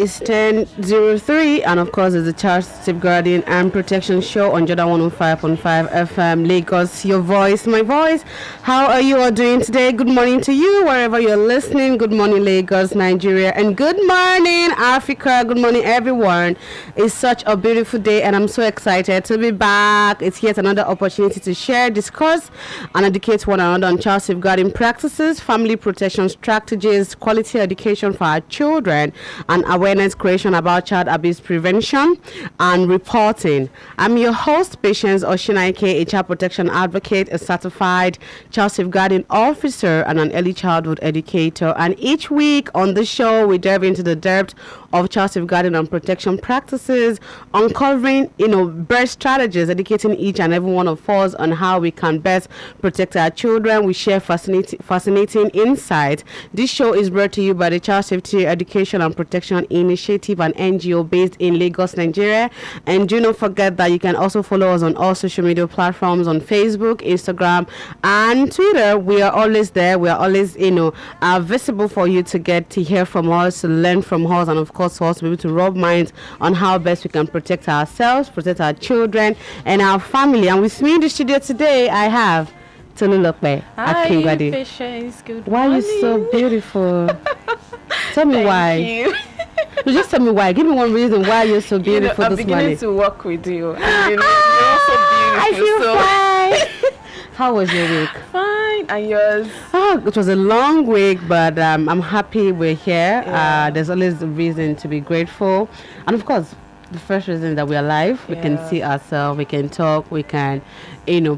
is 10:03, and of course, it's the Child Safeguarding and Protection Show on Jordan 105.5 FM Lagos. Your voice, my voice. How are you all doing today? Good morning to you, wherever you're listening. Good morning, Lagos, Nigeria, and good morning, Africa. Good morning, everyone. It's such a beautiful day, and I'm so excited to be back. It's yet another opportunity to share, discuss, and educate one another on child safeguarding practices, family protection strategies, quality education for our children, and awareness creation about child abuse prevention and reporting. I'm your host, Patience Oshinaike, a child protection advocate, a certified child safeguarding officer, and an early childhood educator. And each week on the show, we delve into the depth of child safeguarding and protection practices, uncovering, best strategies, educating each and every one of us on how we can best protect our children. We share fascinating insights. This show is brought to you by the Child Safety Education and Protection Initiative, an NGO based in Lagos, Nigeria. And do not forget that you can also follow us on all social media platforms on Facebook, Instagram, and Twitter. We are always there. We are always, visible for you to get to hear from us, to learn from us, and of course, for us to be able to rub minds on how best we can protect ourselves, protect our children, and our family. And with me in the studio today, I have Tolulope Akingbade. Patience. Good Why are you so beautiful? Tell me why. You. No, just tell me why. Give me one reason why you're so beautiful I'm this morning. beginning to work with you. And you're so beautiful. I feel fine. How was your week? Fine. And yours? Oh, it was a long week, but I'm happy we're here. Yeah. There's always a reason to be grateful. And of course, the first reason that we're alive. We can see ourselves, we can talk, we can,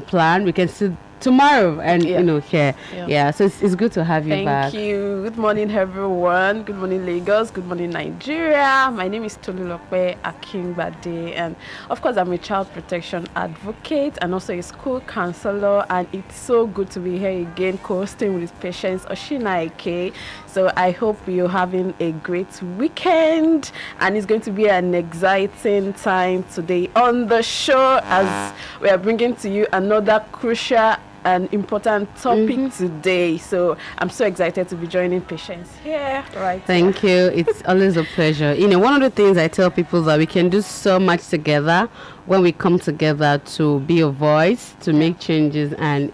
plan, we can see tomorrow and here. Yeah, so it's good to have you back. Thank you. Good morning, everyone. Good morning, Lagos. Good morning, Nigeria. My name is Tolulope Akingbade, and of course I'm a child protection advocate and also a school counselor, and it's so good to be here again co-hosting with Patience Oshinaike. So I hope you're having a great weekend, and it's going to be an exciting time today on the show as we are bringing to you another crucial and important topic today. So I'm so excited to be joining Patience here. Right. Thank you. It's always a pleasure. One of the things I tell people that we can do so much together when we come together to be a voice, to make changes, and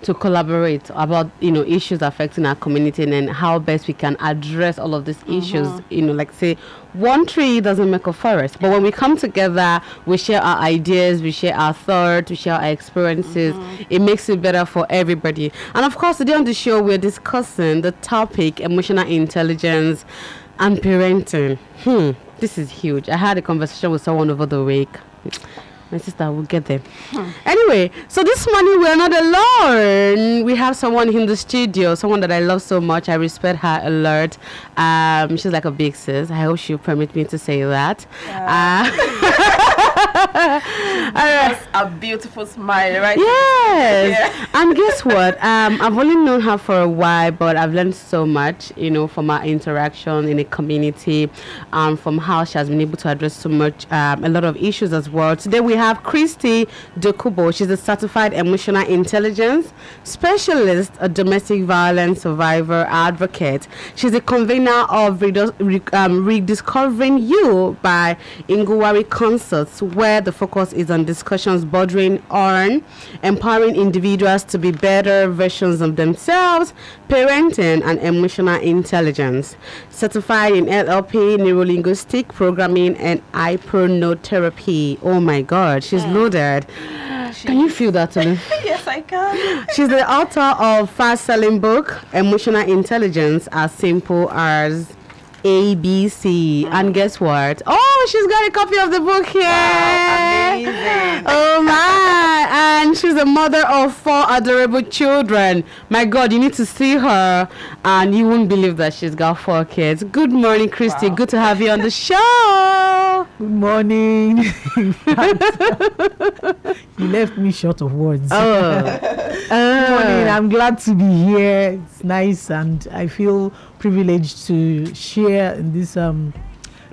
to collaborate about issues affecting our community and how best we can address all of these issues. Like say, one tree doesn't make a forest, but when we come together, we share our ideas, we share our thoughts, we share our experiences. It makes it better for everybody. And of course, today on the show, we're discussing the topic emotional intelligence and parenting. This is huge. I had a conversation with someone over the week. My sister will get there. Anyway, so this morning we're not alone. We have someone in the studio, someone that I love so much. I respect her a lot. She's like a big sis. I hope she'll permit me to say that. That's a beautiful smile, right? Yes. Yeah. And guess what? I've only known her for a while, but I've learned so much, from our interaction in the community, from how she has been able to address so much, a lot of issues as well. Today we have Christy Dokubo. She's a certified emotional intelligence specialist, a domestic violence survivor advocate. She's a convener of Rediscovering You by Inguwari Concerts, where the focus is on discussions bordering on empowering individuals to be better versions of themselves, parenting, and emotional intelligence. Certified in NLP, neurolinguistic programming, and hypnotherapy. Oh my God. She's loaded. Can you feel that, Tolu? Yes, I can. She's the author of fast-selling book, Emotional Intelligence as Simple as ABC. And guess what? Oh, she's got a copy of the book here. Wow, amazing. Oh my. And she's a mother of 4 adorable children. My God, you need to see her and you won't believe that she's got 4 kids. Good morning, Christy. Wow. Good to have you on the show. Good morning. You left me short of words. Good morning. I'm glad to be here. It's nice, and I feel privileged to share in this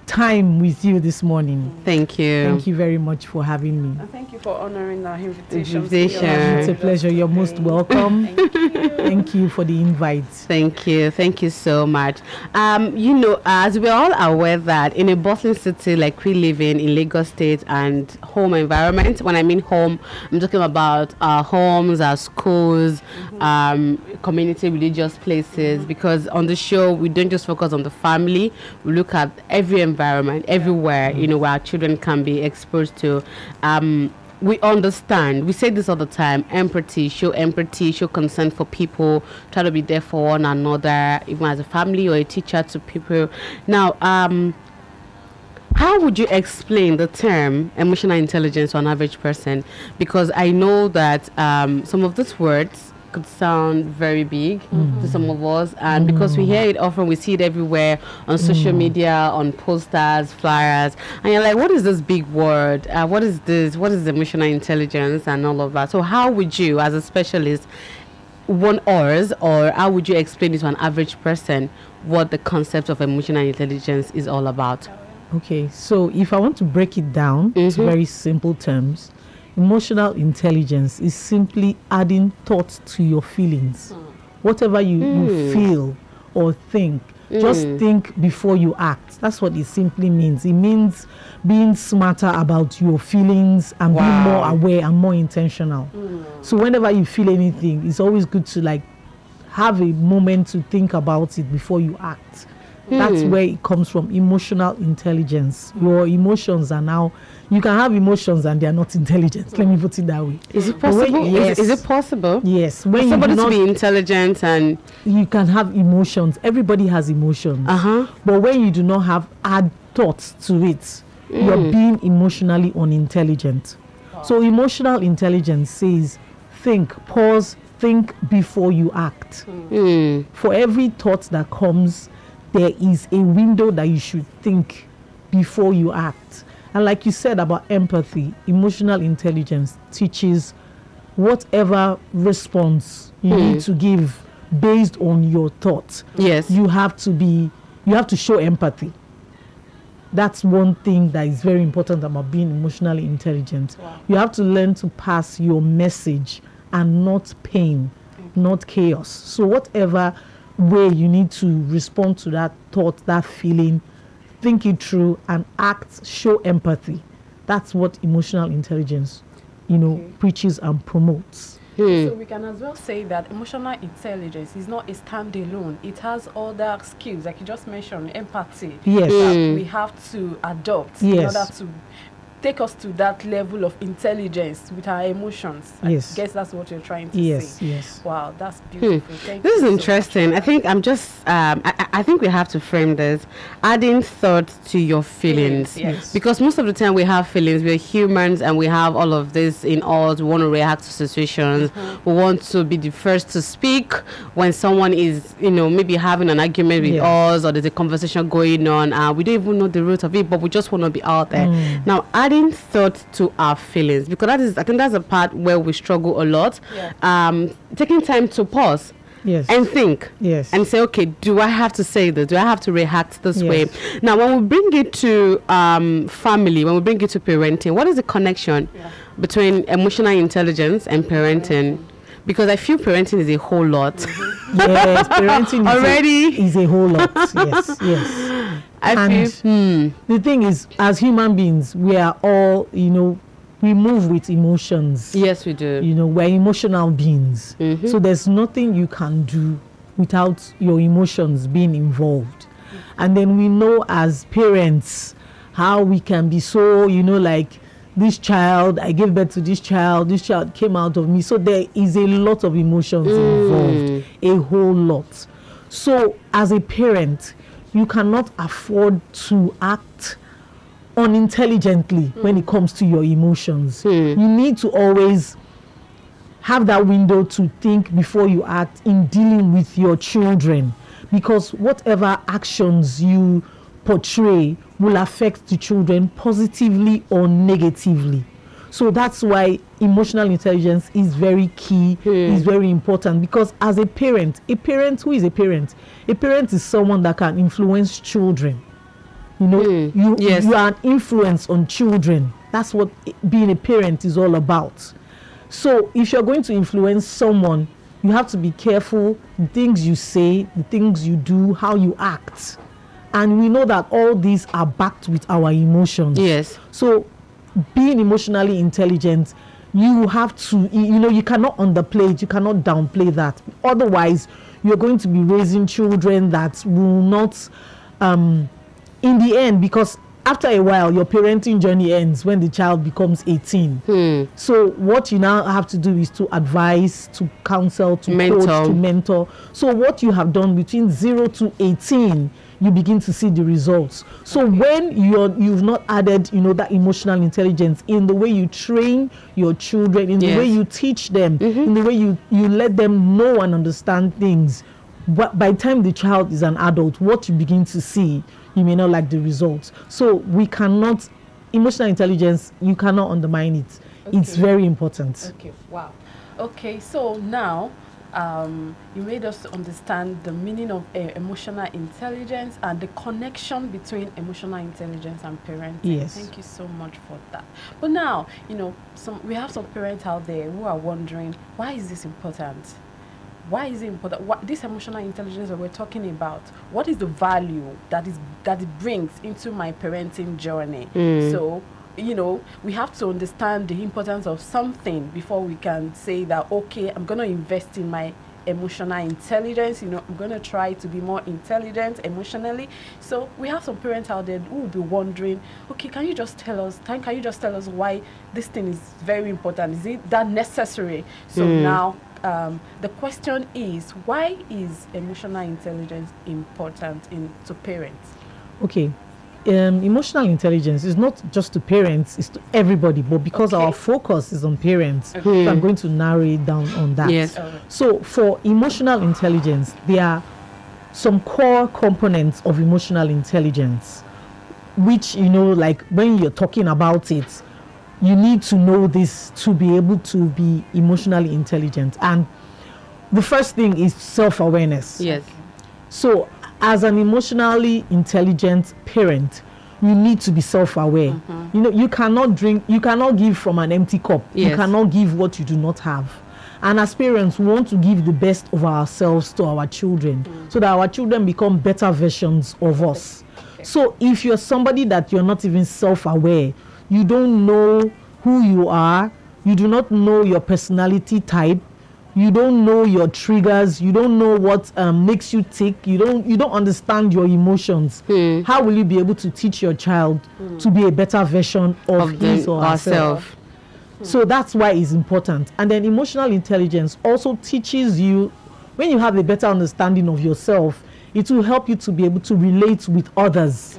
time with you this morning. Thank you. Thank you very much for having me. And thank you for honoring our invitation. Invitation. It's a pleasure. You're most welcome. Thank you. Thank you for the invite. Thank you so much. As we're all aware that in a bustling city like we live in Lagos State, and home environment, when I mean home, I'm talking about our homes, our schools, community, religious places, because on the show we don't just focus on the family, we look at every environment, everywhere, where our children can be exposed to. We understand, we say this all the time, empathy, show concern for people, try to be there for one another, even as a family or a teacher to people. Now, how would you explain the term emotional intelligence to an average person? Because I know that some of these words could sound very big to some of us, and because we hear it often, we see it everywhere on social media, on posters, flyers, and you're like, what is this big word? What is this? What is emotional intelligence and all of that? So how would you, as a specialist, warn us, or how would you explain it to an average person what the concept of emotional intelligence is all about? Okay, so if I want to break it down to very simple terms, emotional intelligence is simply adding thoughts to your feelings. Whatever you feel or think, just think before you act. That's what it simply means. It means being smarter about your feelings and being more aware and more intentional. So whenever you feel anything, it's always good to have a moment to think about it before you act. That's where it comes from, emotional intelligence. Your emotions are now, you can have emotions and they are not intelligent. Let me put it that way. Is it possible? Yes. Is it possible? Yes. When for somebody to be intelligent and... You can have emotions. Everybody has emotions. But when you do not add thoughts to it, you're being emotionally unintelligent. So emotional intelligence says, think, pause, think before you act. For every thought that comes, there is a window that you should think before you act. And like you said about empathy, emotional intelligence teaches whatever response you need to give based on your thoughts. Yes. You have to show empathy. That's one thing that is very important about being emotionally intelligent. You have to learn to pass your message and not pain, not chaos. So whatever way you need to respond to that thought, that feeling, think it through and act, show empathy. That's what emotional intelligence, preaches and promotes. So we can as well say that emotional intelligence is not a standalone. It has other skills, like you just mentioned, empathy. Yes. That we have to adopt in order to take us to that level of intelligence with our emotions. Yes. I guess that's what you're trying to say. Yes. Wow, that's beautiful. Thank This you is so interesting. much. I think I'm just, I think we have to frame this, adding thought to your feelings. Yes. Because most of the time we have feelings, we're humans and we have all of this in us. We want to react to situations. We want to be the first to speak when someone is, maybe having an argument with us, or there's a conversation going on. We don't even know the root of it, but we just want to be out there. Now, adding thought to our feelings, because I think that's a part where we struggle a lot. Taking time to pause and think and say, okay, do I have to say this? Do I have to react this way? Now, when we bring it to family, when we bring it to parenting, what is the connection between emotional intelligence and parenting? Because I feel parenting is a whole lot. Yes, parenting is a whole lot. Yes. The thing is, as human beings, we are all, we move with emotions. Yes, we do. We're emotional beings. So there's nothing you can do without your emotions being involved. And then we know as parents how we can be so, like, this child, I gave birth to this child came out of me. So there is a lot of emotions involved, a whole lot. So as a parent, you cannot afford to act unintelligently when it comes to your emotions. You need to always have that window to think before you act in dealing with your children, because whatever actions you portray will affect the children positively or negatively. So that's why emotional intelligence is very key, is very important, because as a parent, who is a parent? A parent is someone that can influence children. You are an influence on children. That's what being a parent is all about. So if you're going to influence someone, you have to be careful the things you say, the things you do, how you act. And we know that all these are backed with our emotions. Yes. So being emotionally intelligent, you have to, you cannot underplay it, you cannot downplay that. Otherwise, you're going to be raising children that will not, in the end, because after a while, your parenting journey ends when the child becomes 18. So what you now have to do is to advise, to counsel, to coach, to mentor. So what you have done between 0 to 18, you begin to see the results. So when you've not added, that emotional intelligence in the way you train your children, in the way you teach them, in the way you let them know and understand things, but by the time the child is an adult, what you begin to see, you may not like the results. So we cannot, emotional intelligence, you cannot undermine it. It's very important. Okay, wow. Okay, so now you made us understand the meaning of emotional intelligence and the connection between emotional intelligence and parenting. Yes. Thank you so much for that. But now, we have some parents out there who are wondering, why is this important? Why is it important? What this emotional intelligence that we're talking about, what is the value that it brings into my parenting journey? So, we have to understand the importance of something before we can say that, okay, I'm going to invest in my emotional intelligence. I'm going to try to be more intelligent emotionally. So we have some parents out there who will be wondering, okay, can you just tell us why this thing is very important? Is it that necessary? So now, the question is, why is emotional intelligence important to parents? Okay. Emotional intelligence is not just to parents, it's to everybody, but because our focus is on parents, so I'm going to narrow it down on that. Yes. So for emotional intelligence, there are some core components of emotional intelligence, which, like when you're talking about it, you need to know this to be able to be emotionally intelligent. And the first thing is self-awareness. Yes. So as an emotionally intelligent parent, you need to be self-aware. You cannot give from an empty cup. Yes. You cannot give what you do not have. And as parents, we want to give the best of ourselves to our children so that our children become better versions of us. So if you're somebody that you're not even self-aware, you don't know who you are, you do not know your personality type, you don't know your triggers, you don't know what makes you tick, you don't understand your emotions. How will you be able to teach your child to be a better version of his or herself? So that's why it's important. And then emotional intelligence also teaches you, when you have a better understanding of yourself, it will help you to be able to relate with others.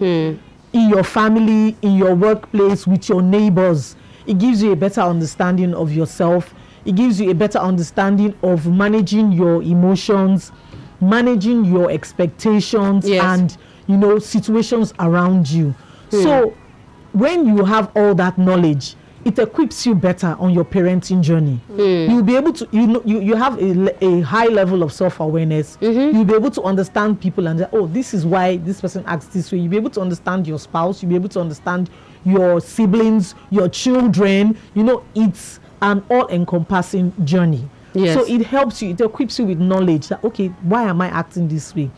In your family, in your workplace, with your neighbors. It gives you a better understanding of yourself. It gives you a better understanding of managing your emotions, managing your expectations, and situations around you. So when you have all that knowledge, it equips you better on your parenting journey. You'll be able to, you have a high level of self-awareness. You'll be able to understand people and say, oh, this is why this person acts this way. You'll be able to understand your spouse. You'll be able to understand your siblings, your children. It's an all-encompassing journey. So it helps you, it equips you with knowledge that, okay, why am I acting this way?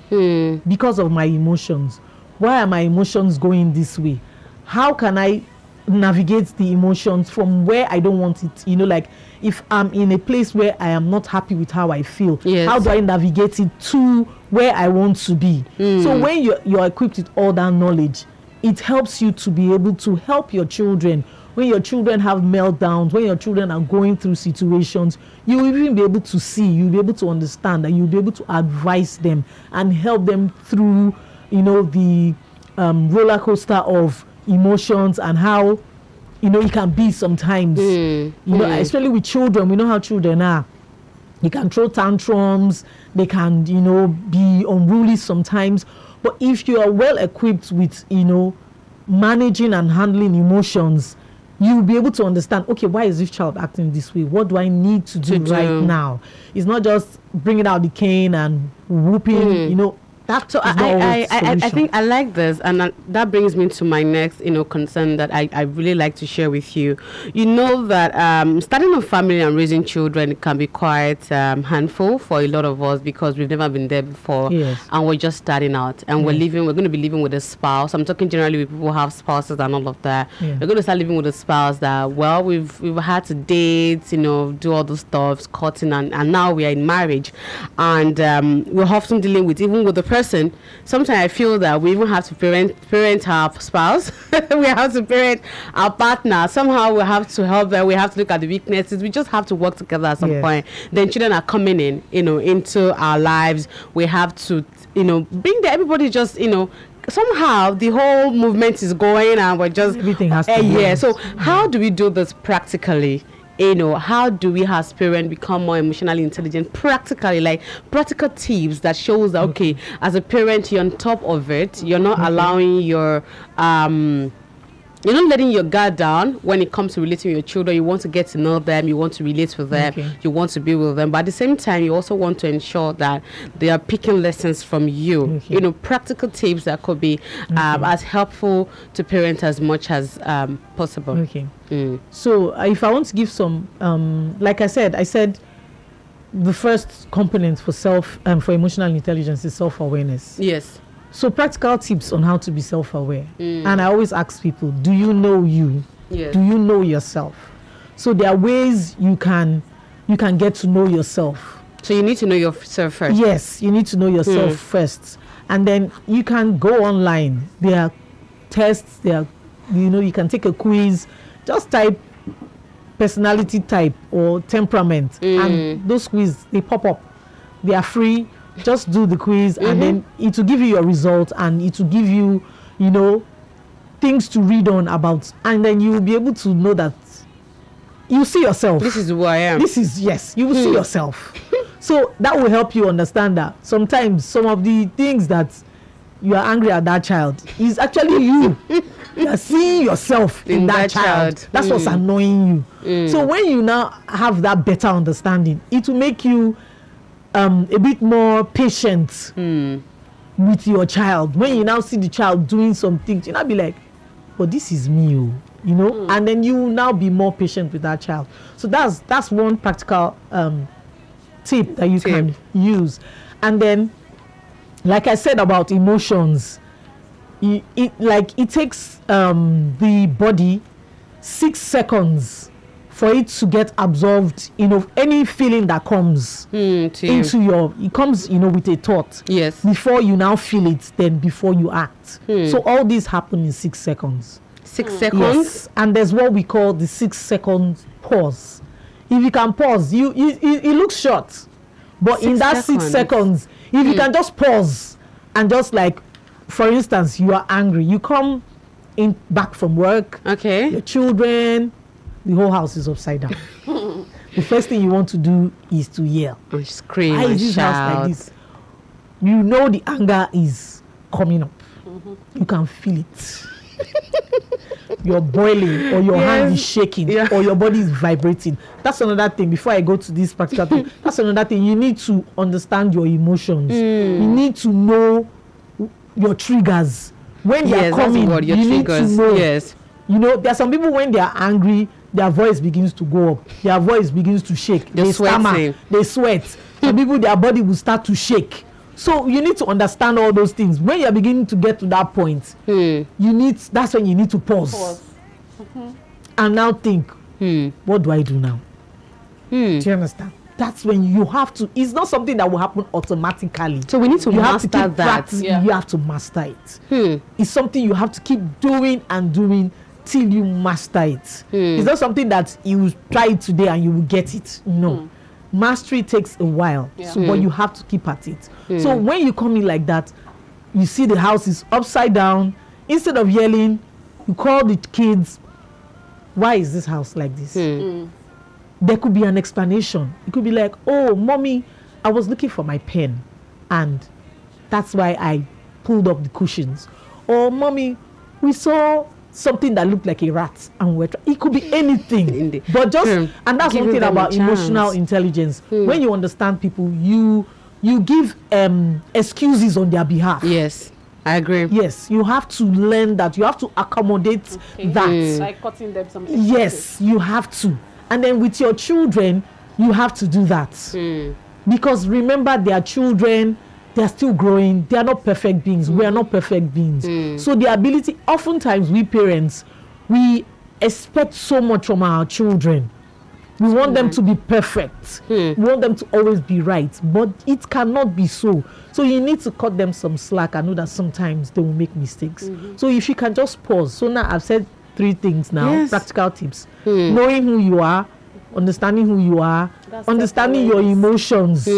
Because of my emotions. Why are my emotions going this way? How can I navigate the emotions from where I don't want it? Like if I'm in a place where I am not happy with how I feel, how do I navigate it to where I want to be? So when you're equipped with all that knowledge, it helps you to be able to help your children. When your children have meltdowns, when your children are going through situations, you will even be able to see, you'll be able to understand, and you'll be able to advise them and help them through, the roller coaster of emotions and how, it can be sometimes. Especially with children, we know how children are. They can throw tantrums, they can, be unruly sometimes. But if you are well equipped with, managing and handling emotions, you'll be able to understand, okay, why is this child acting this way? What do I need to do right now? It's not just bringing out the cane and whooping, That So is not always I the solution. think I like this, and that brings me to my next, concern that I really like to share with you. You know that starting a family and raising children can be quite handful for a lot of us because we've never been there before, Yes. and we're just starting out, and we're Yes. going to be living with a spouse. I'm talking generally with people who have spouses and all of that. Yeah. We're going to start living with a spouse that, well, we've had to date, do all those stuff, courting, and now we are in marriage, and we're often dealing with, even with the person, sometimes I feel that we even have to parent our spouse. We have to parent our partner. Somehow we have to help them. We have to look at the weaknesses. We just have to work together at some Yes. point. Then children are coming in, into our lives. We have to, bring them. Everybody just, somehow the whole movement is going, and we're just Everything has to yeah. balance. So how do we do this practically? How do we as parents become more emotionally intelligent practically, like practical tips that shows that, okay, as a parent, you're on top of it. You're not allowing your you're not letting your guard down when it comes to relating with your children. You want to get to know them. You want to relate with them. Okay. You want to be with them. But at the same time, you also want to ensure that they are picking lessons from you. Okay. Practical tips that could be as helpful to parents as much as possible. Okay. So if I want to give some, like I said the first component for for emotional intelligence is self-awareness. Yes. So practical tips on how to be self-aware. And I always ask people, do you know you? Yes. Do you know yourself? So there are ways you can get to know yourself. So you need to know yourself first. Yes, you need to know yourself first. And then you can go online. There are tests, you can take a quiz, just type personality type or temperament, and those quizzes, they pop up. They are free. Just do the quiz, and then it will give you your result, and it will give you, things to read on about, and then you will be able to know that you see yourself. This is who I am. Yes, you will see yourself. So that will help you understand that sometimes some of the things that you are angry at that child is actually you. You are seeing yourself in that child. That's what's annoying you. So when you now have that better understanding, it will make you a bit more patient with your child. When you now see the child doing some things, you now be like, but this is me, and then you will now be more patient with that child. So that's one practical tip that you can use. And then, like I said about emotions, it takes the body 6 seconds for it to get absorbed, any feeling that comes into it comes, with a thought. Yes. Before you now feel it, then before you act. So all this happen in 6 seconds. 6 seconds. Yes. And there's what we call the 6 second pause. If you can pause, it looks short, but in that 6 seconds, if you can just pause and just like, for instance, you are angry, you come back from work, Okay. your children, the whole house is upside down. The first thing you want to do is to yell. And scream Why and is this shout. house like this? You know the anger is coming up. You can feel it. You're boiling, or your hand is shaking, or your body is vibrating. That's another thing. Before I go to this practical thing, that's another thing. You need to understand your emotions. You need to know your triggers. When they are coming, your you need triggers. to know. Yes. There are some people, when they are angry, their voice begins to go up. Their voice begins to shake. They're They stammer. sweating. They sweat. Some people, their body will start to shake. So you need to understand all those things. When you're beginning to get to that point, that's when you need to pause. And now think, what do I do now? Do you understand? That's when you have to. It's not something that will happen automatically. So we need to You have to master keep that. practicing. You have to master it. It's something you have to keep doing and doing till you master it. It's not something that you try it today and you will get it. No. Mastery takes a while, but you have to keep at it. So when you come in like that, you see the house is upside down. Instead of yelling, you call the kids, why is this house like this? There could be an explanation. It could be like, oh, mommy, I was looking for my pen, and that's why I pulled up the cushions. Or mommy, we saw something that looked like a rat, and it could be anything. But just and that's one Giving thing them a about emotional chance. intelligence. When you understand people, you you give excuses on their behalf. Yes, I agree. Yes, you have to learn that. You have to accommodate that. Like cutting them some. Yes, you have to. And then with your children, you have to do that. Because remember, they are children, they are still growing, they are not perfect beings. We are not perfect beings. So the ability, oftentimes we parents, we expect so much from our children. We want them to be perfect. We want them to always be right. But it cannot be so. So you need to cut them some slack. I know that sometimes they will make mistakes. So if you can just pause. So now I've said 3 things now, Yes. practical tips. Knowing who you are, understanding who you are, understanding your emotions,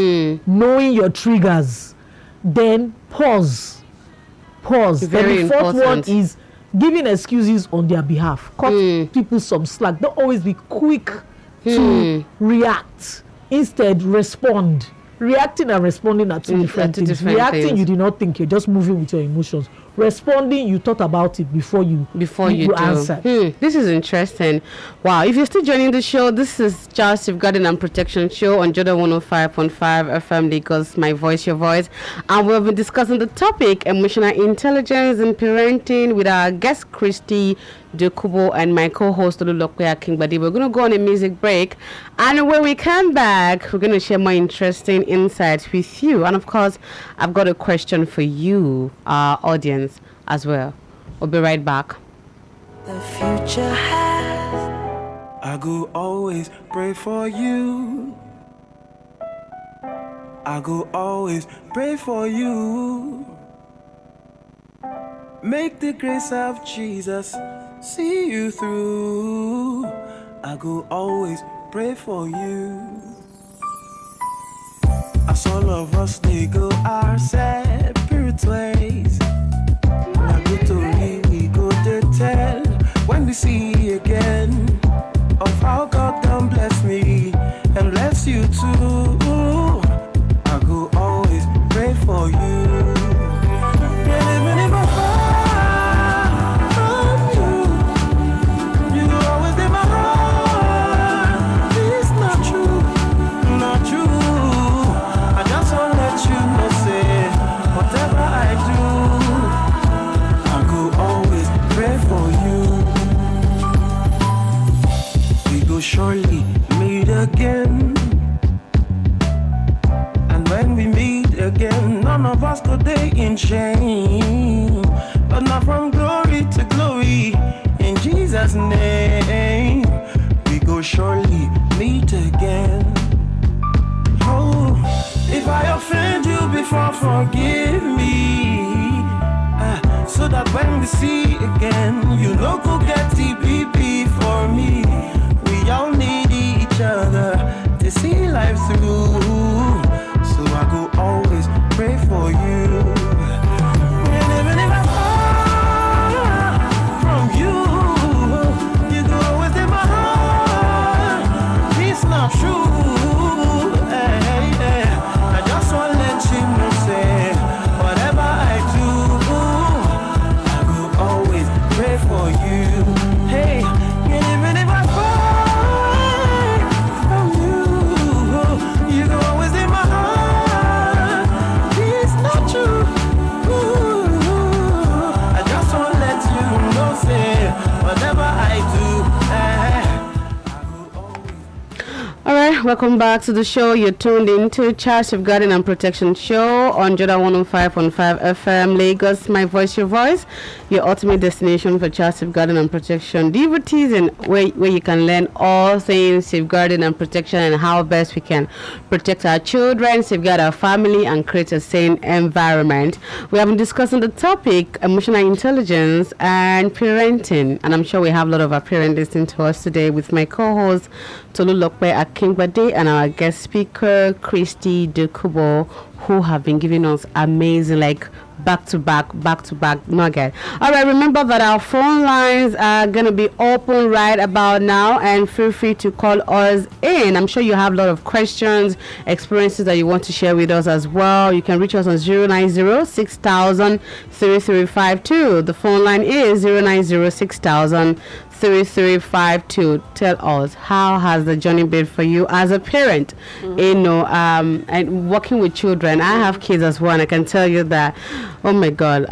knowing your triggers. Then pause. Very And the fourth important. one is giving excuses on their behalf. Cut people some slack. Don't always be quick to react. Instead, respond. Reacting and responding are two different things. Reacting, things. you do not think, you're just moving with your emotions. Responding, you thought about it before you do. answer. This is interesting. Wow. If you're still joining the show, this is Child Safeguarding and Protection Show on Jordan 105.5 FM Lagos, My Voice, Your Voice. And we've been discussing the topic, emotional intelligence and parenting, with our guest, Christy Dokubo, and my co-host, Olulokwe Akingbade. We're going to go on a music break. And when we come back, we're going to share more interesting insights with you. And of course, I've got a question for you, our audience, as well. We'll be right back. The future has. I go always pray for you. I go always pray for you. Make the grace of Jesus see you through. I go always pray for you. As all of us they go our separate ways. Now good to we go to tell when we see again of how God done bless me and bless you too. I go always pray for you. Surely meet again, and when we meet again, none of us go day in shame, but not from glory to glory. In Jesus' name, we go surely meet again. Oh, if I offend you before, forgive me, so that when we see again, you no go get TPP for me. We all need each other to see life through. So I go always pray for you. And even if I fall from you, you go always in my heart. It's not true. Hey, hey. I just want to let you know, say, whatever I do, I go always pray for you. Hey, and even if I fall, welcome back to the show. You're tuned into Child Safeguarding and Protection Show on Jordan 105.5 FM Lagos, My Voice, Your Voice, your ultimate destination for child safeguarding and protection devotees, and where you can learn all things safeguarding and protection and how best we can protect our children, safeguard our family, and create a sane environment. We have been discussing the topic, emotional intelligence and parenting, and I'm sure we have a lot of our parents listening to us today with my co-host Tolulokwe Akingbade and our guest speaker Christy Dokubo, who have been giving us amazing, like back to back nugget. All right, remember that our phone lines are gonna be open right about now, and feel free to call us in. I'm sure you have a lot of questions, experiences that you want to share with us as well. You can reach us on 090-6000-3352. The phone line is 090-6000-3352. 3352. Tell us, how has the journey been for you as a parent? You know, and working with children. I have kids as well, and I can tell you that, oh my God,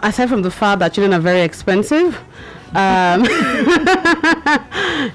aside from the fact that children are very expensive,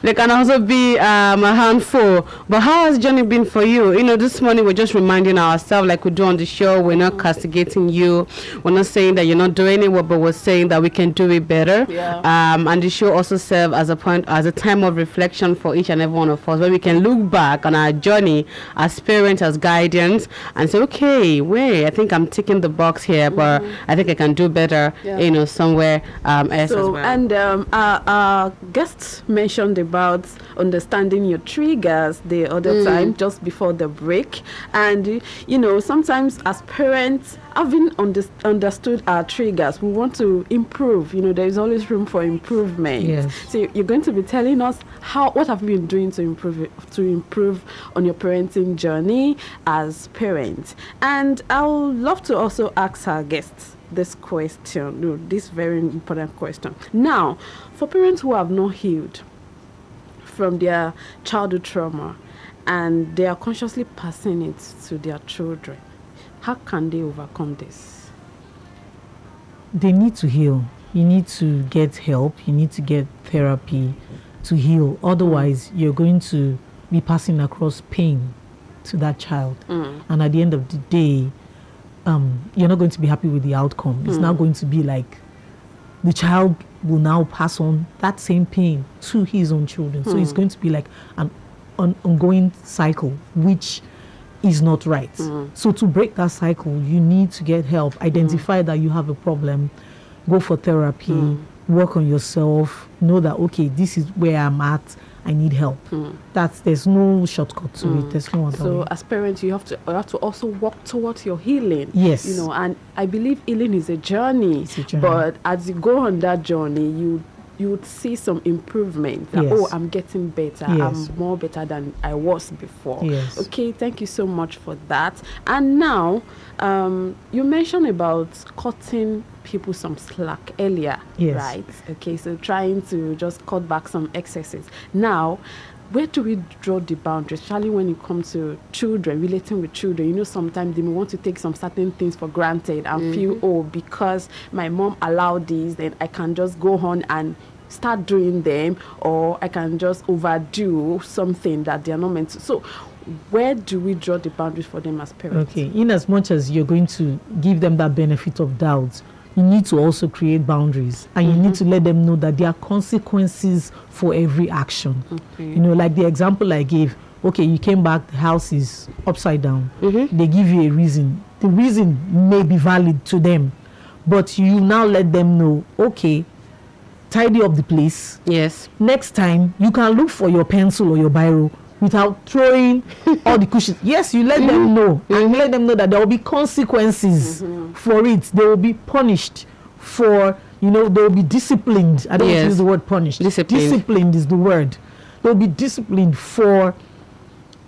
they can also be a handful. But how has journey been for you? You know, this morning we're just reminding ourselves, like we do on the show, we're not castigating you, we're not saying that you're not doing it well, but we're saying that we can do it better. And the show also serves as a time of reflection for each and every one of us, where we can look back on our journey as parents, as guardians, and say, okay, wait, I think I'm ticking the box here, but I think I can do better, you know, somewhere else as well. And our guests mentioned about understanding your triggers the other time, just before the break. And, you know, sometimes as parents, having understood our triggers, we want to improve. You know, there is always room for improvement. Yes. So you're going to be telling us what have you been doing to improve on your parenting journey as parents. And I would love to also ask our guests this question, this very important question. Now, for parents who have not healed from their childhood trauma and they are consciously passing it to their children, how can they overcome this? They need to heal. You need to get help. You need to get therapy to heal. Otherwise, you're going to be passing across pain to that child. And at the end of the day, you're not going to be happy with the outcome. It's now going to be like the child will now pass on that same pain to his own children. So it's going to be like an ongoing cycle, which is not right. So to break that cycle, you need to get help. Identify that you have a problem. Go for therapy. Work on yourself. Know that, okay, this is where I'm at. I need help. There's no shortcut to it. There's no other So way. as parents, you have to also work towards your healing. Yes. You know, and I believe healing is a journey. It's a journey. But as you go on that journey, you would see some improvement. Like, Yes. oh, I'm getting better. Yes. I'm more better than I was before. Yes. Okay, thank you so much for that. And now, you mentioned about cutting people some slack earlier, Yes. right? Okay, so trying to just cut back some excesses. Now, where do we draw the boundaries, especially when it comes to children, relating with children? You know, sometimes they may want to take some certain things for granted and feel, oh, because my mom allowed this, then I can just go on and start doing them, or I can just overdo something that they are not meant to. So where do we draw the boundaries for them as parents? Okay, in as much as you're going to give them that benefit of doubt, you need to also create boundaries, and you need to let them know that there are consequences for every action. Okay. You know, like the example I gave, okay, you came back, the house is upside down. They give you a reason. The reason may be valid to them, but you now let them know, okay, tidy up the place. Yes. Next time, you can look for your pencil or your biro without throwing all the cushions. Yes, you let them know, and let them know that there will be consequences for it. They will be punished for, you know, they will be disciplined. I don't want to use the word punished. Disciplined is the word. They'll be disciplined for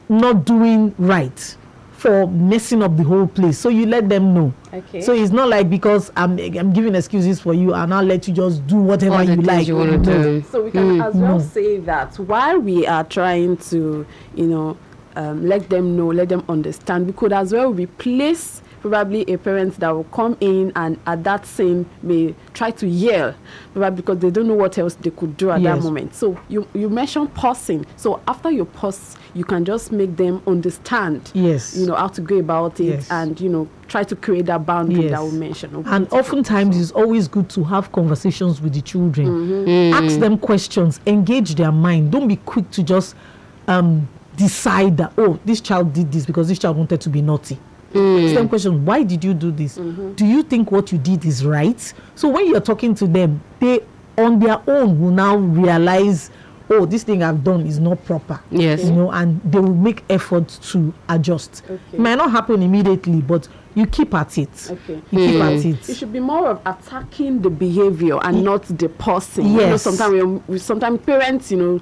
not doing right, for messing up the whole place. So you let them know. Okay. So it's not like because I'm giving excuses for you and I'll let you just do whatever All the you things like. you want to do. So we can as well say that while we are trying to, you know, let them know, let them understand, we could as well replace probably a parent that will come in and at that scene may try to yell, probably because they don't know what else they could do at that moment. So you mentioned pausing. So after you pause, you can just make them understand, Yes. you know, how to go about it, Yes. and, you know, try to create that boundary Yes. that we mentioned. And oftentimes it's always good to have conversations with the children. Ask them questions, engage their mind. Don't be quick to just decide that, oh, this child did this because this child wanted to be naughty. Ask them questions. Why did you do this? Do you think what you did is right? So when you're talking to them, they on their own will now realize, oh, this thing I've done is not proper. Yes. You know, and they will make efforts to adjust. Okay. It might not happen immediately, but you keep at it. Okay. You keep at it. It should be more of attacking the behavior and not the person. You know, Yes. sometimes parents, you know,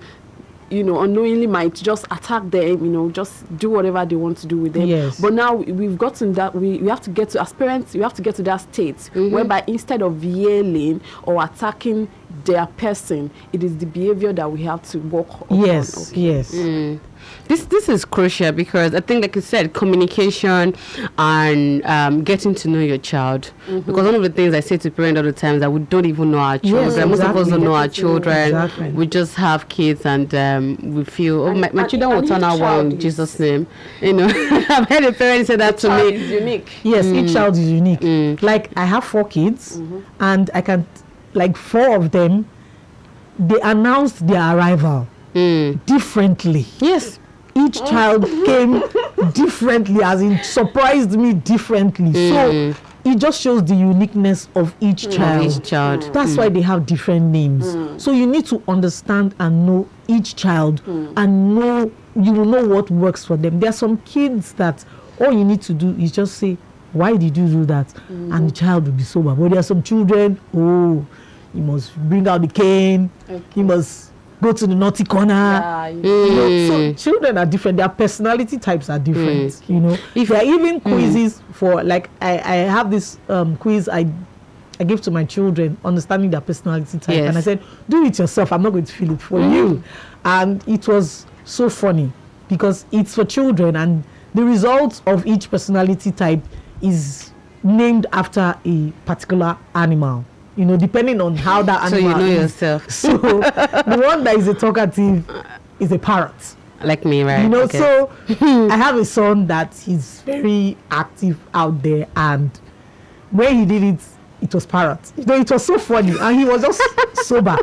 unknowingly might just attack them, you know, just do whatever they want to do with them. Yes. But now we've gotten that, we have to get to, as parents, we have to get to that state whereby instead of yelling or attacking their person. It is the behavior that we have to work upon. Yes, Okay. yes. This is crucial because I think, like you said, communication and getting to know your child. Because one of the things I say to parents all the time is that we don't even know our children. Yes, Most of us exactly. don't know our Getting to know children. Exactly. We just have kids and we feel, oh, my And children will each turn out well in child is- Jesus' name. You know, I've heard a parent say that to Child me. is unique. Yes, each child is unique. Like I have 4 kids, and I can, like 4 of them, they announced their arrival differently. Yes. Each child came differently, as in surprised me differently. So it just shows the uniqueness of each child. Each child. That's why they have different names. So you need to understand and know each child and know, you will know what works for them. There are some kids that all you need to do is just say, why did you do that? And the child will be sober. But there are some children, oh, you must bring out the cane, you must go to the naughty corner. Yeah, You know, so children are different. Their personality types are different. You know, if there are even quizzes for, like I have this quiz I give to my children, understanding their personality type, Yes. and I said, do it yourself. I'm not going to fill it for you. And it was so funny because it's for children, and the results of each personality type is named after a particular animal. You know, depending on how that So animal you know is. yourself. So the one that is a talkative is a parrot. Like me, right? You know, Okay. so I have a son that he's very active out there, and when he did it, it was parrot. You know, it was so funny, and he was just sober.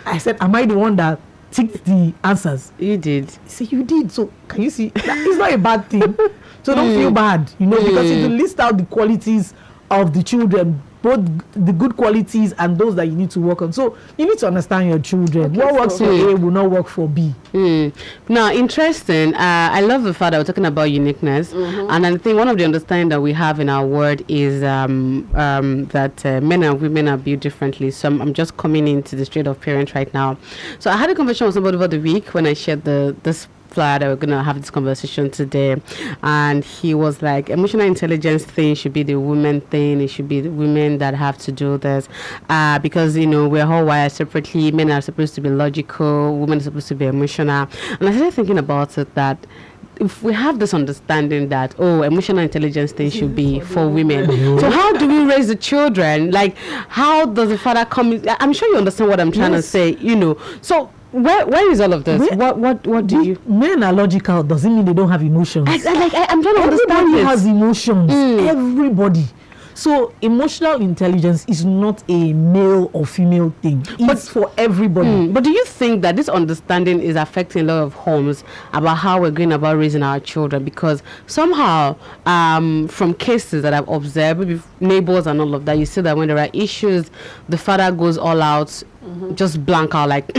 I said, am I the one that ticked the answers? You did. He said, you did. So can you see? It's not a bad thing. So don't feel bad, you know, because if you list out the qualities of the children, both the good qualities and those that you need to work on. So you need to understand your children. What works for A will not work for B. Now, interesting. I love the fact that we're talking about uniqueness, and I think one of the understanding that we have in our word is that men and women are built differently. So I'm just coming into the state of parent right now. So I had a conversation with somebody over the week when I shared this flyer that we're gonna have this conversation today, and he was like, emotional intelligence thing should be the women thing. It should be the women that have to do this, because you know we're all wired separately. Men are supposed to be logical, women are supposed to be emotional. And I started thinking about it that if we have this understanding that emotional intelligence thing should be for women, so how do we raise the children? Like, how does the father come in? I'm sure you understand what I'm trying to say. You know, so. Where is all of this? What do you? Men are logical doesn't mean they don't have emotions. I'm trying to understand Everybody this. has emotions. Everybody. So emotional intelligence is not a male or female thing. It's for everybody. But do you think that this understanding is affecting a lot of homes about how we're going about raising our children? Because somehow, from cases that I've observed with neighbors and all of that, you see that when there are issues, the father goes all out, just blank out, like,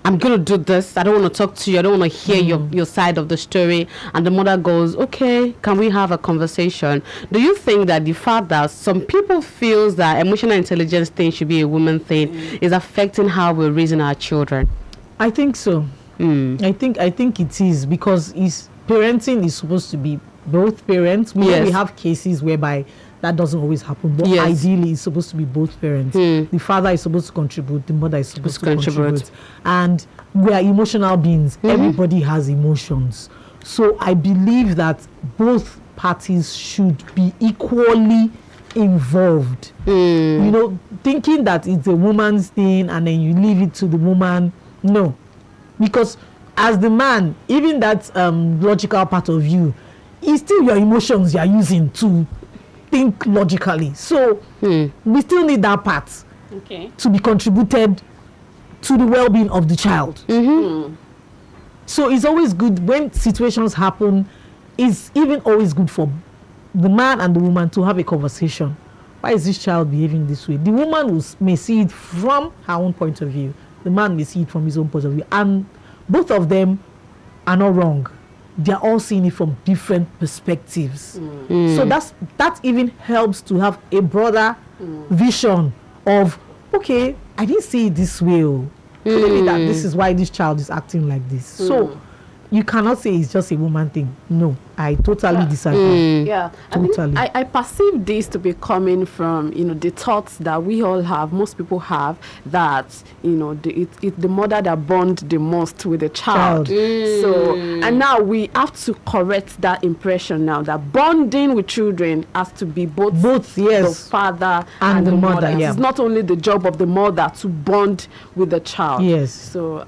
I'm going to do this. I don't want to talk to you. I don't want to hear your side of the story. And the mother goes, okay, can we have a conversation? Do you think that the fact that some people feels that emotional intelligence thing should be a woman thing is affecting how we're raising our children? I think so. I think it is, because parenting is supposed to be both parents. We have cases whereby that doesn't always happen, but ideally it's supposed to be both parents. The father is supposed to contribute, the mother is supposed to contribute. And we are emotional beings. Everybody has emotions. So I believe that both parties should be equally involved. You know, thinking that it's a woman's thing and then you leave it to the woman, no. Because as the man, even that logical part of you, it's still your emotions you are using to think logically. So we still need that part to be contributed to the well-being of the child. So it's always good when situations happen. It's even always good for the man and the woman to have a conversation. Why is this child behaving this way? The woman may see it from her own point of view. The man may see it from his own point of view. And both of them are not wrong. They're all seeing it from different perspectives. So that even helps to have a broader vision of, okay, I didn't see it this way. Maybe that this is why this child is acting like this. So you cannot say it's just a woman thing. No, I totally disagree. Yeah, Totally. I perceive this to be coming from, the thoughts that we all have, most people have, that, it's the mother that bond the most with the child. So, and now we have to correct that impression now, that bonding with children has to be both yes, the father and the mother. Yeah. It's not only the job of the mother to bond with the child. Yes. So,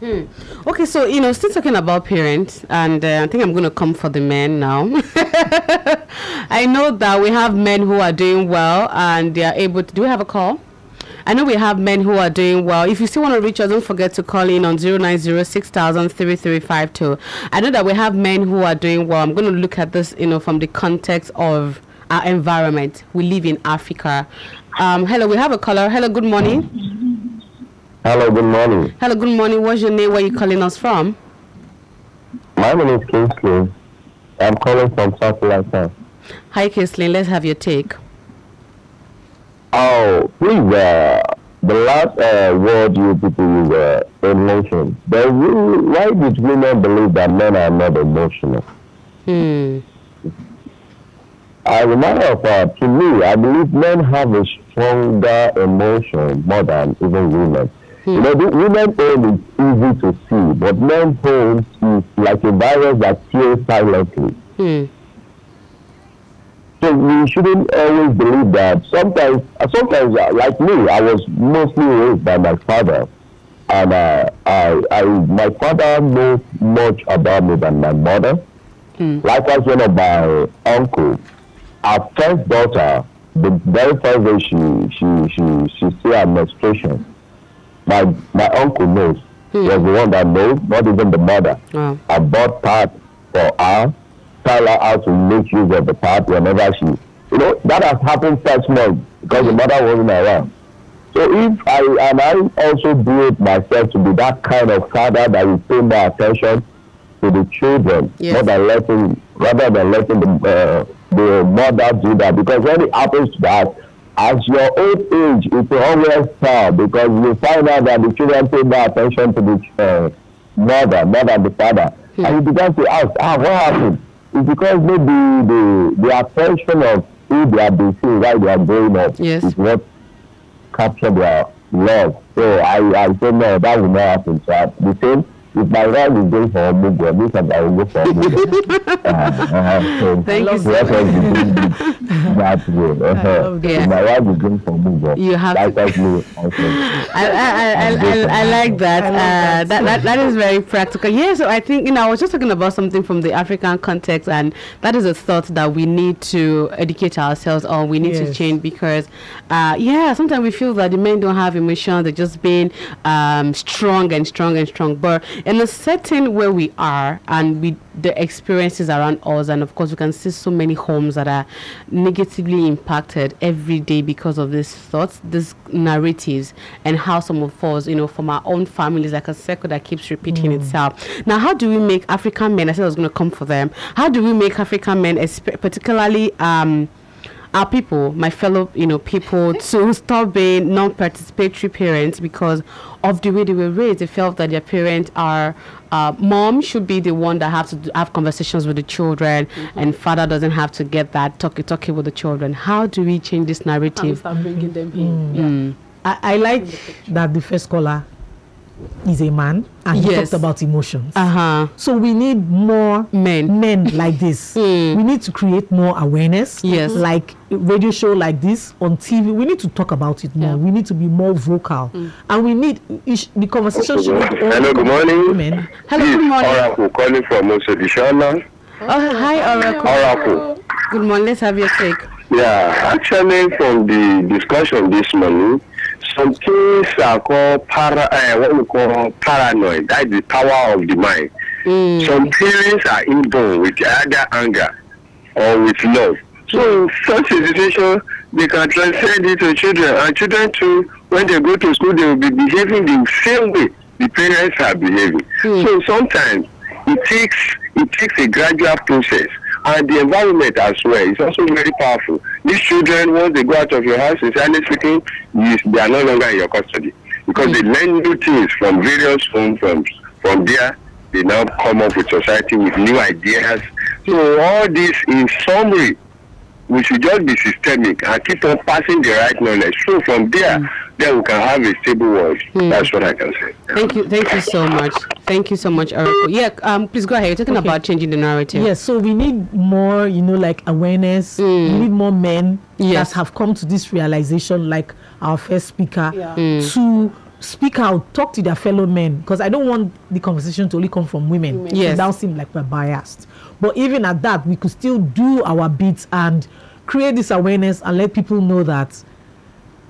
Okay, so still talking about parents, and I think I'm going to come for the men now. I know that we have men who are doing well, and they are able to. Do we have a call? I know we have men who are doing well. If you still want to reach us, don't forget to call in on 09060003352. I know that we have men who are doing well. I'm going to look at this, from the context of our environment. We live in Africa. Hello, we have a caller. Hello, good morning. Hello, good morning. Hello, good morning. What's your name? Where are you calling us from? My name is Kingsley. I'm calling from South Africa. Hi, Kingsley. Let's have your take. Oh, please, the last word you people use, emotion. Why did women believe that men are not emotional? As a matter of fact, to me, I believe men have a stronger emotion more than even women. The women own is easy to see, but men own is like a virus that kills silently. So we shouldn't always believe that. Sometimes, like me, I was mostly raised by my father, and my father knows much about me than my mother. Likewise, one of my uncles, our first daughter, the very first day she see her menstruation, my uncle knows. He was the one that knows, not even the mother. I bought pads for her, tell her how to make use of the pad whenever she, that has happened first month because the mother wasn't around. So if I also do it myself to be that kind of father that will pay more attention to the children, rather than letting the mother do that, because when it happens to that, as your old age, it will always tell, because you find out that the children pay more attention to the mother more than the father. And you begin to ask, what happened? It's because maybe the attention of who they have been seeing while they are growing up is what captured their love. So I said, no, that will not happen. So the same, if my wife is going for a move, I will go for a move. Thank you so much. That way. If my wife is going for a move, you have to. I like that. That is very practical. Yeah, so I think, I was just talking about something from the African context, and that is a thought that we need to educate ourselves on. We need to change, because, sometimes we feel that the men don't have emotions. They're just being strong and strong and strong. But in a setting where we are, and the experiences around us, and of course we can see so many homes that are negatively impacted every day because of these thoughts, these narratives, and how some of us, from our own families, like a circle that keeps repeating itself. Now, how do we make African men, I said I was going to come for them, how do we make African men, particularly our people, my fellow, people, to stop being non-participatory parents because of the way they were raised? They felt that their parents are, mom should be the one that have to have conversations with the children, and father doesn't have to get that talking with the children. How do we change this narrative? Start bringing them in. I like that the first caller is a man, and he talked about emotions. So we need more men like this. We need to create more awareness. Like a radio show like this on TV. We need to talk about it more. We need to be more vocal, and we need the conversation should be. Hello, good morning. Hello, good morning. Oracle calling from Mosodishana. Hi, Oracle. Good morning. Let's have your take. Yeah, actually, from the discussion this morning, some things are called what we call paranoid. That's the power of the mind. Some parents are inborn with either anger or with love. So in such a situation, they can transcend it to children. And children too, when they go to school, they will be behaving the same way the parents are behaving. So sometimes it takes a gradual process. And the environment as well is also very powerful. These children, once they go out of your house, sincerely speaking, they are no longer in your custody, because they learn new things from various homes from there they now come up with society with new ideas. So all this, in summary, we should just be systemic and keep on passing the right knowledge. So from there, then we can have a stable world. That's what I can say. Thank you so much. Thank you so much, Oracle. Yeah, please go ahead. You're talking about changing the narrative. Yes, so we need more, like awareness. We need more men that have come to this realization, like our first speaker, to speak out, talk to their fellow men, because I don't want the conversation to only come from women. Yes. It does seem like we're biased. But even at that, we could still do our bits and create this awareness and let people know that,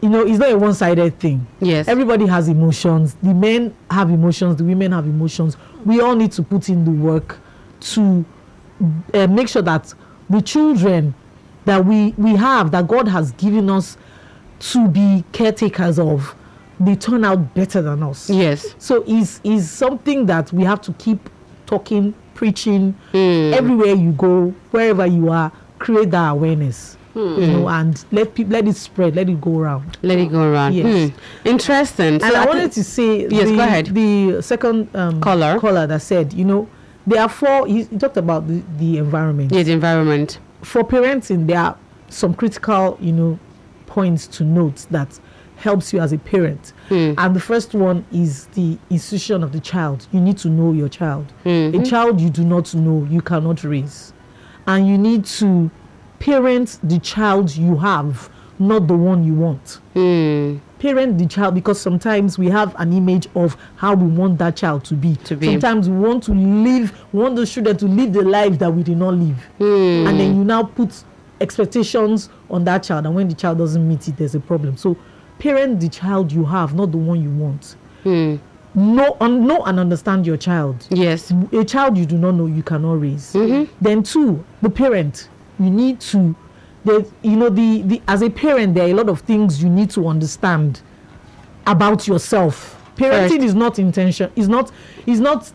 it's not a one-sided thing. Yes. Everybody has emotions. The men have emotions. The women have emotions. We all need to put in the work to make sure that the children that we have, that God has given us to be caretakers of, they turn out better than us. Yes. So is something that we have to keep talking, preaching everywhere you go, wherever you are. Create that awareness, and let it spread, let it go around. Let it go around. Yes. Interesting. And I wanted to say, yes, go ahead. The second caller that said, there are four. He talked about the environment. Yeah, the environment. For parenting, there are some critical, points to note that helps you as a parent. And the first one is the institution of the child. You need to know your child. A child you do not know, you cannot raise. And you need to parent the child you have, not the one you want. Parent the child, because sometimes we have an image of how we want that child to be. Sometimes we want those children to live the life that we did not live. And then you now put expectations on that child, and when the child doesn't meet it, there's a problem. So parent the child you have, not the one you want. Know and understand your child. Yes. A child you do not know, you cannot raise. Then two, the parent, you need to, as a parent, there are a lot of things you need to understand about yourself. Parenting is not intention. Is not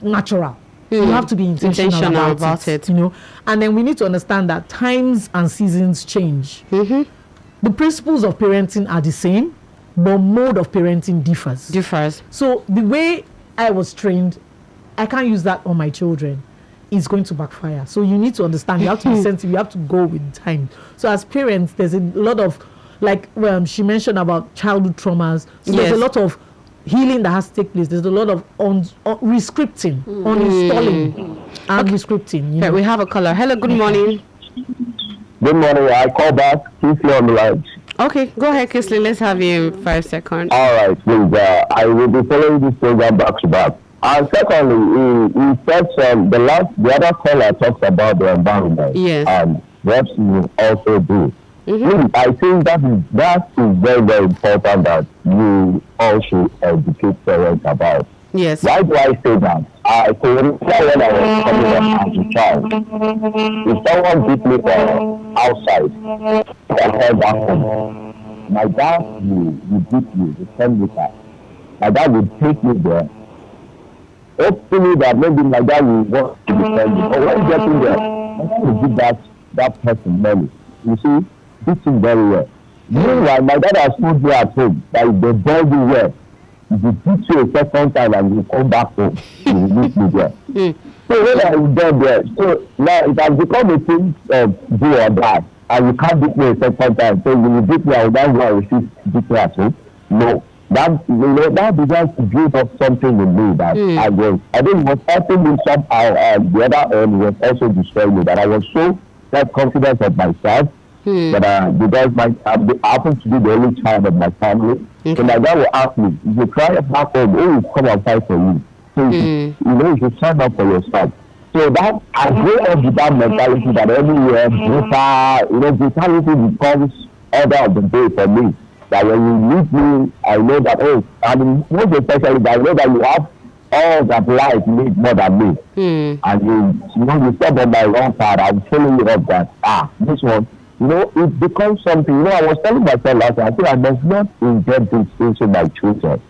natural. You have to be intentional about it. And then we need to understand that times and seasons change. The principles of parenting are the same, but mode of parenting differs. So the way I was trained, I can't use that on my children. It's going to backfire. So you need to understand. You have to be sensitive. You have to go with time. So as parents, there's a lot of, she mentioned about childhood traumas. So there's a lot of healing that has to take place. There's a lot of rescripting, uninstalling, and rescripting. Okay, we have a caller. Hello, good morning. Good morning. I call back. Please stay on the line. Okay, go ahead, Kisley. Let's have you in 5 seconds. All right, please. I will be following this program back to back. And secondly, he said the other caller talks about the environment. Yes. And what he will also do. Please, I think that is very, very important that you also educate parents about. Yes. Why do I say that? I can remember when I was coming up as a child. If someone beat me from outside, I called back home. My dad would beat me, the same with that. My dad would take me there. Hopefully that maybe my dad will want to defend me. But when getting there, my dad will give that person money. You see, beat him very well. Meanwhile, my dad has told me at home that if they beg you well, if you beat you a second time and you come back home, you will meet me there. So when I was there, so now it has become a thing of do or die. And you can't beat me a second time. So you will beat me and that's why I will beat me at home. No. That began to build up something in me that I think it was helping me somehow, and the other end was also destroying me. That I was so self-confident of myself that because I happen to be the only child of my family. So my dad will ask me, if you cry back home, who will come and fight for you? So you should stand up for yourself. So that I grew up with that mentality that everywhere brutality becomes order of the day for me. That when you meet me, I know that, and most especially that I know that you have all that life needs more than me. And you step on my wrong path, I'm telling you up that, this one, it becomes something, I was telling myself last time, I think I must not inject this into my children.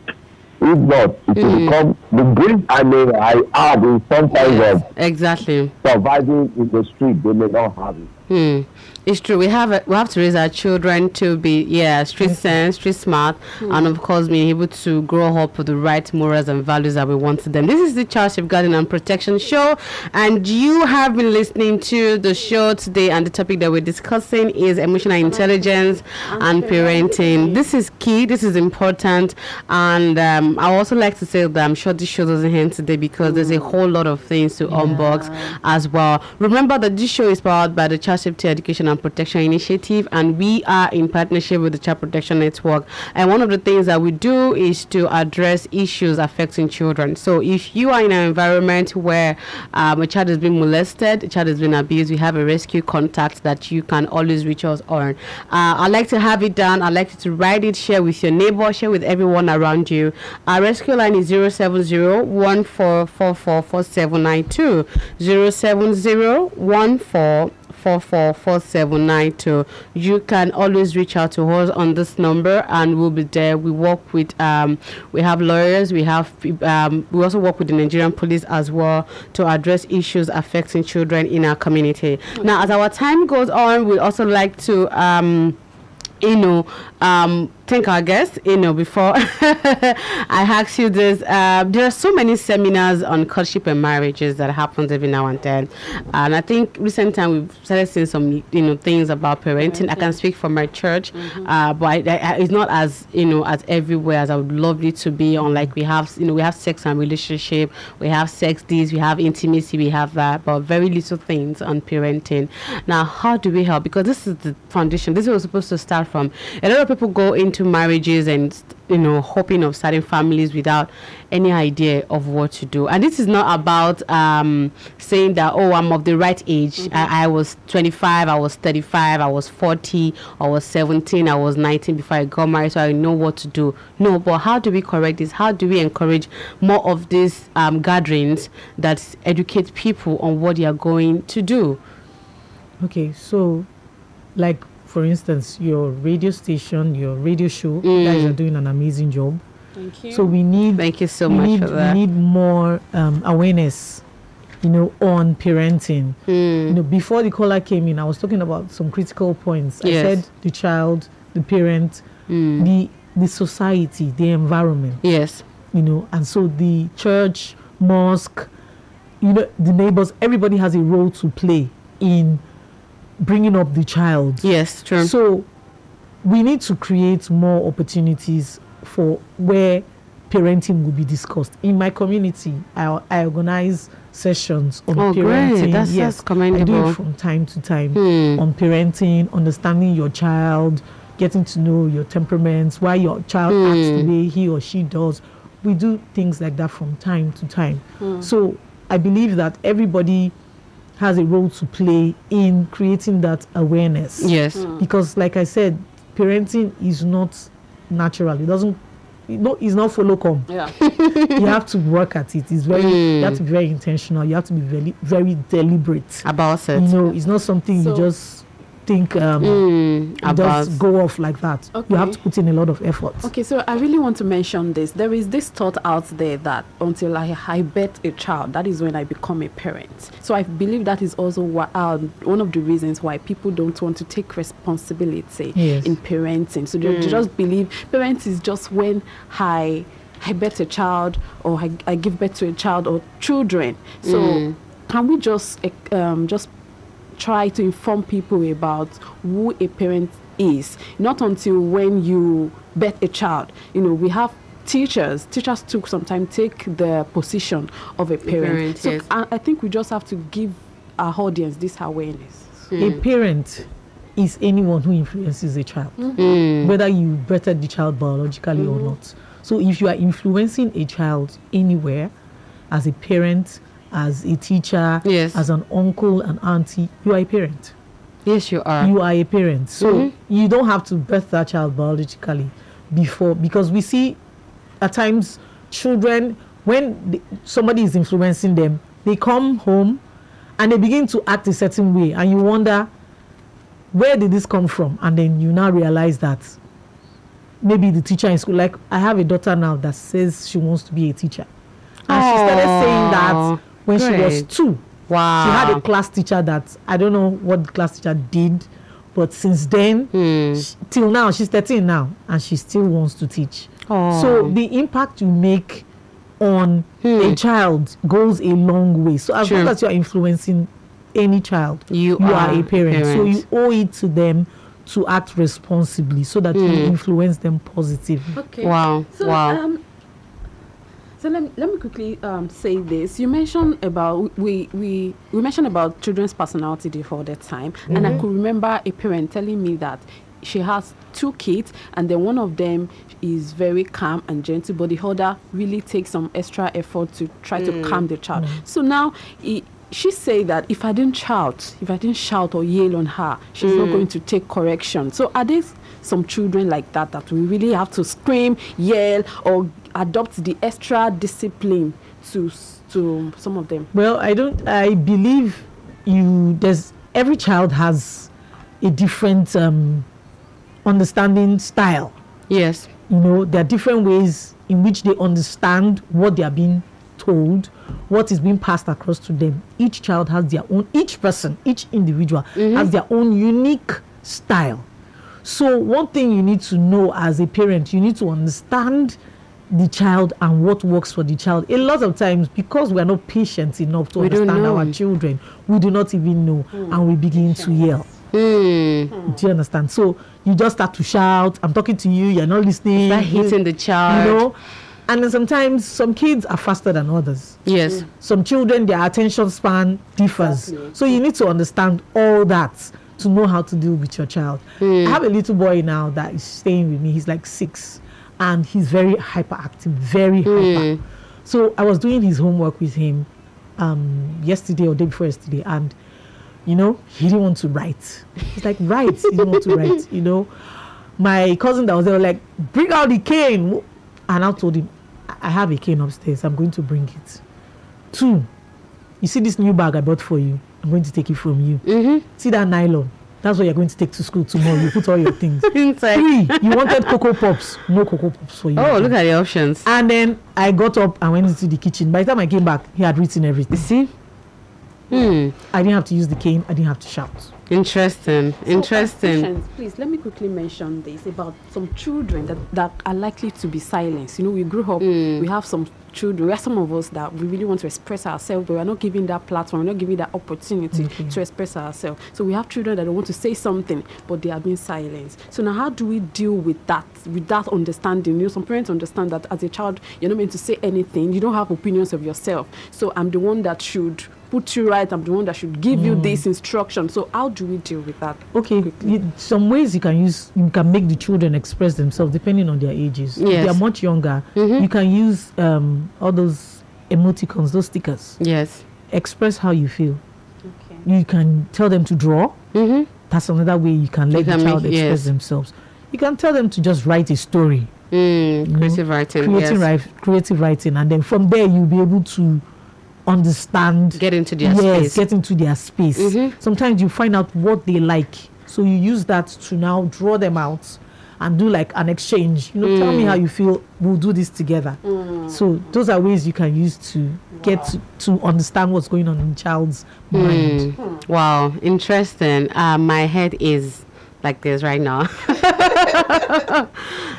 If not, it will become the grief I have in some kinds of Exactly. surviving in the street. They may not have it. It's true. We have to raise our children to be street sense, street smart, and of course being able to grow up with the right morals and values that we want to them. This is the Child Safeguarding and Protection Show, and you have been listening to the show today. And the topic that we're discussing is emotional intelligence and parenting. This is key. This is important, and I also like to say that I'm sure this show doesn't end today because there's a whole lot of things to unbox as well. Remember that this show is powered by the Child Safety Education and Protection Initiative, and we are in partnership with the Child Protection Network. And one of the things that we do is to address issues affecting children. So if you are in an environment where a child has been molested, a child has been abused, we have a rescue contact that you can always reach us on. I'd like to have it done. I'd like you to write it, share with your neighbor, share with everyone around you. Our rescue line is 070-1444-4792. 070-1444-4792. You can always reach out to us on this number, and we'll be there. We work with we have lawyers, we also work with the Nigerian police as well to address issues affecting children in our community. Now, as our time goes on, we'd also like to thank our guests. Before I ask you this, there are so many seminars on courtship and marriages that happens every now and then, and I think recent time we've started seeing some things about parenting. I can speak for my church, but it's not as as everywhere as I would love it to be. On like we have sex and relationship, we have sex this, we have intimacy, we have that, but very little things on parenting. Now, how do we help? Because this is the foundation. This is where we're supposed to start from. A lot of people go into marriages and hoping of starting families without any idea of what to do. And this is not about saying that I'm of the right age. I was 25, I was 35, I was 40, I was 17, I was 19 before I got married, so I know what to do. No, but how do we correct this? How do we encourage more of these gatherings that educate people on what they are going to do? Okay, so like for instance, your radio station, your radio show, you guys are doing an amazing job. Thank you. So Thank you so much for that. We need more awareness, on parenting. Before the caller came in, I was talking about some critical points. Yes. I said the child, the parent, the society, the environment. Yes. And so the church, mosque, the neighbors, everybody has a role to play in bringing up the child. Yes, true. So we need to create more opportunities for where parenting will be discussed. In my community, I organize sessions on parenting. Great. That's commendable. I do it from time to time on parenting, understanding your child, getting to know your temperaments, why your child acts the way he or she does. We do things like that from time to time. So I believe that everybody has a role to play in creating that awareness. Yes. Because like I said, parenting is not natural. It's not follow come. Yeah. You have to work at it. You have to be very intentional. You have to be very, very deliberate About it. It's not something you just think just go off like that. Okay. You have to put in a lot of effort. Okay, so I really want to mention this. There is this thought out there that until I bet a child, that is when I become a parent. So I believe that is also one of the reasons why people don't want to take responsibility in parenting. So they just believe parents is just when I bet a child, or I give birth to a child or children. So can we just try to inform people about who a parent is? Not until when you birth a child. We have teachers took some time take the position of a parent. So yes. I think we just have to give our audience this awareness. A parent is anyone who influences a child, whether you birthed the child biologically or not. So if you are influencing a child anywhere, as a parent, as a teacher, as an uncle and auntie, you are a parent. Yes, you are. You are a parent. So you don't have to birth that child biologically because we see at times children, when somebody is influencing them, they come home and they begin to act a certain way, and you wonder, where did this come from? And then you now realize that maybe the teacher in school. Like I have a daughter now that says she wants to be a teacher, and she started saying that when she was 2. Wow. She had a class teacher that I don't know what the class teacher did, but since then till now, she's 13 now, and she still wants to teach. So the impact you make on a child goes a long way. So as long as you're influencing any child, you are a parent. So you owe it to them to act responsibly so that you influence them positively. Okay. Wow. So, so let me quickly say this. You mentioned about we mentioned about children's personality the other time, and I could remember a parent telling me that she has 2 kids, and then one of them is very calm and gentle, but the other really takes some extra effort to try to calm the child. So now she said that if I didn't shout or yell on her, she's not going to take correction. So are there some children like that we really have to scream, yell, or adopt the extra discipline to some of them? Well, I believe every child has a different understanding style. Yes. There are different ways in which they understand what they are being told, what is being passed across to them. Each child has their own, each individual has their own unique style. So one thing you need to know as a parent, you need to understand the child and what works for the child. A lot of times, because we are not patient enough to understand our children, we do not even know, and we begin to yell. Do you understand? So you just start to shout, I'm talking to you, you're not listening. Start hitting the child. And then sometimes some kids are faster than others. Yes. Some children, their attention span differs. Exactly. So you need to understand all that to know how to deal with your child. I have a little boy now that is staying with me. He's like 6, and he's very hyperactive, very hyper. So I was doing his homework with him yesterday or day before yesterday, and he didn't want to write. He's like, write. He didn't want to write. My cousin that was there was like, bring out the cane. And I told him, I have a cane upstairs. I'm going to bring it. 2, you see this new bag I bought for you? I'm going to take it from you. See that nylon? That's what you're going to take to school tomorrow. You put all your things. Inside. 3, you wanted Cocoa Pops. No Cocoa Pops for you. Oh, look at the options. And then I got up and went into the kitchen. By the time I came back, he had written everything. You see? I didn't have to use the cane. I didn't have to shout. Interesting. Patience, please let me quickly mention this about some children that are likely to be silenced. We grew up, we have some children, we have some of us that we really want to express ourselves, but we're not giving that platform, we're not giving that opportunity to express ourselves. So we have children that want to say something, but they are being silenced. So now how do we deal with that understanding? Some parents understand that as a child, you're not meant to say anything, you don't have opinions of yourself. So I'm the one that should put you right, I'm the one that should give you this instruction. So how do we deal with that? Okay, some ways you can make the children express themselves depending on their ages. Yes. If they are much younger, you can use all those emoticons, those stickers. Yes. Express how you feel. Okay. You can tell them to draw. That's another way you can let the child express themselves. You can tell them to just write a story. Creative writing. Creative writing, and then from there you'll be able to understand, get into their space. Sometimes you find out what they like, so you use that to now draw them out and do like an exchange. Tell me how you feel, we'll do this together. So those are ways you can use to get to understand what's going on in the child's mind. Wow, interesting. My head is like this right now.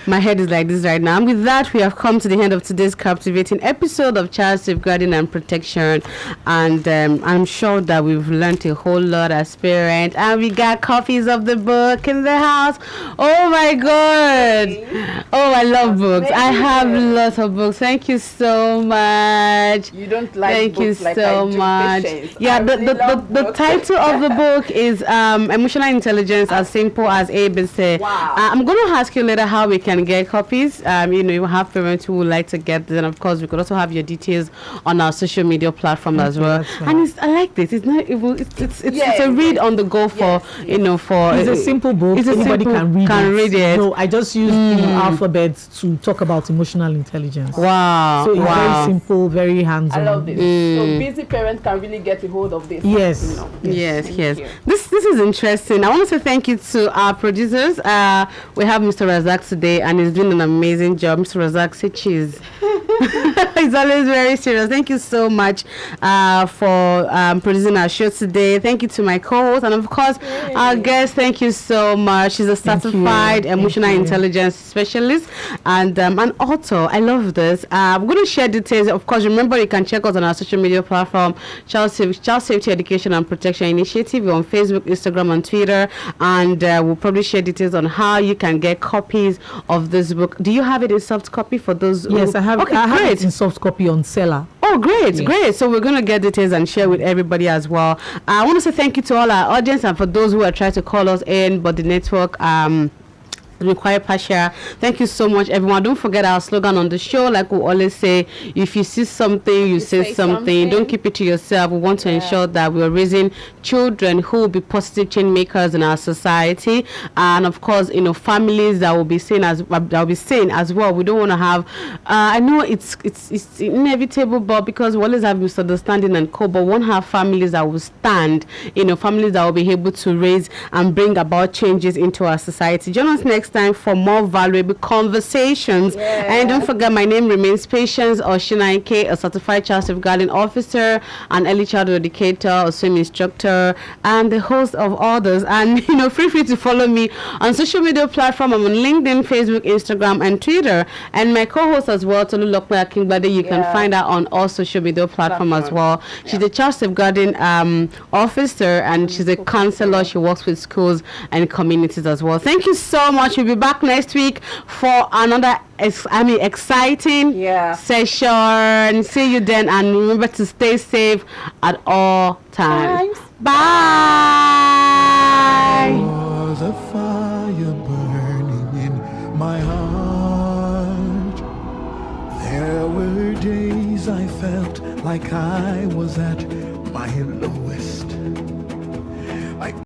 My head is like this right now. And with that, we have come to the end of today's captivating episode of Child Safeguarding and Protection. And I'm sure that we've learned a whole lot as parents. And we got copies of the book in the house. Oh my God. Oh, I love books. I have lots of books. Thank you so much. You don't like Thank books you like so I do, much. Patience. Yeah, I really love the books. title of the book is Emotional Intelligence as Simple as ABC. Wow. I'm going to ask you later how we can get copies. You have parents who would like to get them. Of course, we could also have your details on our social media platform as well. Right. And I like this. It's not even. It's a read on the go for for. It's a simple book. Anybody can read it. No, I just use the alphabet to talk about emotional intelligence. Wow. So it's very simple, very hands-on. I love this. So busy parents can really get a hold of this. Yes. Yes. Thank you. This is interesting. I want to say thank you to our producers. we have Mr. Razak today, and he's doing an amazing job. Mr. Razak, say cheese. He's always very serious. Thank you so much for producing our show today. Thank you to my co-host, and of course, our guest. Thank you so much. She's a certified emotional intelligence specialist and an author. I love this. I'm going to share details. Of course, remember you can check us on our social media platform, Child Safety Education and Protection Initiative. We're on Facebook, Instagram, and Twitter, and we'll probably share details on how you can get copies of this book. Do you have it in soft copy for those? Yes, I have. Okay, I have great. it in soft copy on Seller. Oh, great, Yes. great. So we're going to get details and share with everybody as well. I want to say thank you to all our audience and for those who are trying to call us in, but the network require partial. Thank you so much, everyone. Don't forget our slogan on the show, like we always say, if you see something, you say something. Don't keep it to yourself. We want to ensure that we are raising children who will be positive change makers in our society, and of course, families that will be seen as well. We don't want to have I know it's inevitable, but because we always have misunderstanding and but we want to have families that will stand, families that will be able to raise and bring about changes into our society. Join us next time for more valuable conversations. And don't forget, my name remains Patience Oshinaike, a certified child safeguarding officer, an early childhood educator, a swim instructor, and the host of others. And feel free to follow me on social media platform. I'm on LinkedIn, Facebook, Instagram, and Twitter. And my co-host as well, Tolulokwe Akingbade, you can find her on all social media platform as well. She's a child safeguarding officer, and she's a counselor. She works with schools and communities as well. Thank you so much. We'll be back next week for another exciting session. See you then, and remember to stay safe at all times. Bye. There was a fire burning in my heart. There were days I felt like I was at my lowest.